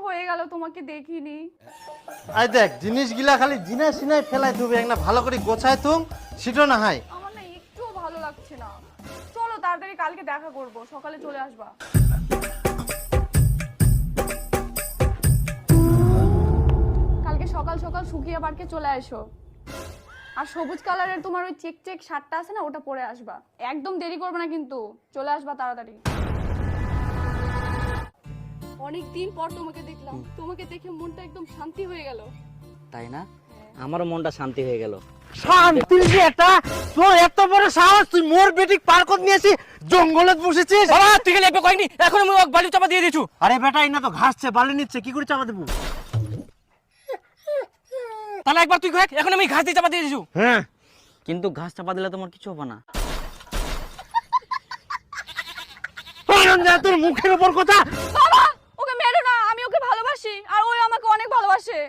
হয়ে গেল তোমাকে দেখিনি। আই দেখ জিনিসগুলা খালি জিনা সিনায় ফেলাই তুমি একটা ভালো করে গোছায় তুম সেটা না হয়। আমার না একটু ভালো লাগছে না। চলো তাড়াতাড়ি কালকে দেখা করব, সকালে চলে আসবা। কালকে সকাল সকাল শুকিয়ে পার্কে চলে আসো। আর সবুজ কালারের তোমার ওই চেক চেক শার্টটা আছে না, ওটা পরে আসবা। একদম দেরি করবে না কিন্তু, চলে আসবা তাড়াতাড়ি। অনেকদিন পর তোমাকে দেখলাম, তোমাকে দেখে মনটা একদম শান্তি হয়ে গেল। তাই না? আমারও মনটা শান্তি হয়ে গেল। শান্তি যে এটা তোর এত বড় সাহস, তুই মোর বেটিক পার্কত নিয়েছিস, জঙ্গলত বসেছিস। বাবা তুই গেলে একবার কইনি, এখন আমি বালি চাপা দিয়ে দিছু। আরে বেটা এই না তো ঘাসছে, বালি নিচ্ছে, কি করে চাপা দেবো? তাহলে একবার তুই কয়েক, এখন আমি ঘাস দিয়ে চাপা দিয়ে দিছু। হ্যাঁ কিন্তু ঘাস চাপা দিলে তোমার কিছু হবে না। তোর মুখের উপর কথা। বাবা ওকে মেরো না, আমি ওকে ভালোবাসি আর ওই আমাকে অনেক ভালোবাসে।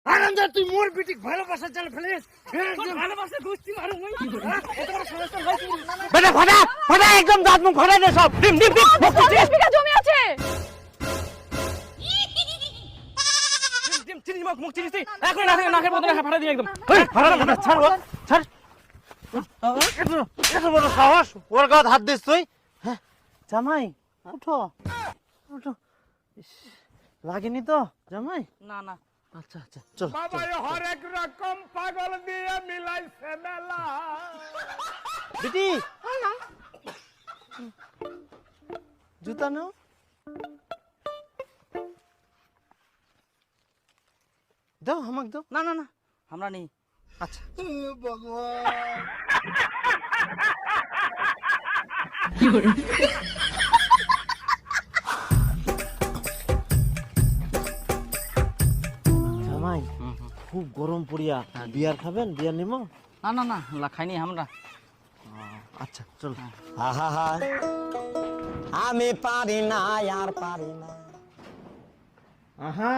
আনন্দ তুই মোর বেটিক ভালোবাসা চাল ফেলিস। ভালোবাসে দুস্তি মারু মই। বেটা ফাটা ফাটা একদম দাঁত মুখ ফাটাই দে সব। ডিম ডিম ডিম। 50 বিঘা জমি আছে। চিনি মুখ চিনিস এখন নাকের মধ্যে ফাটা দিয়ে একদম। এই ফাটা ফাটা ছাড় ও ছাড়। এত বড় সাহস, ওর গায়ে হাত দিস তুই? হ্যাঁ জামাই উঠো উঠো। ইস, লাগেনি তো জামাই? না না আচ্ছা আচ্ছা চল। বাবা হরেক রকম পাগল দিয়ে মিলাইছে মেলা। বেটি জুতা নাও। দাও আমাকে দাও। না না না আমরা নেই। আচ্ছা জামাই খুব গরম পড়িয়া, বিয়ার খাবেন? বিয়ার নিমো? না না না খাইনি আমরা। আচ্ছা চল। আমি পারি না আর পারি না। আহা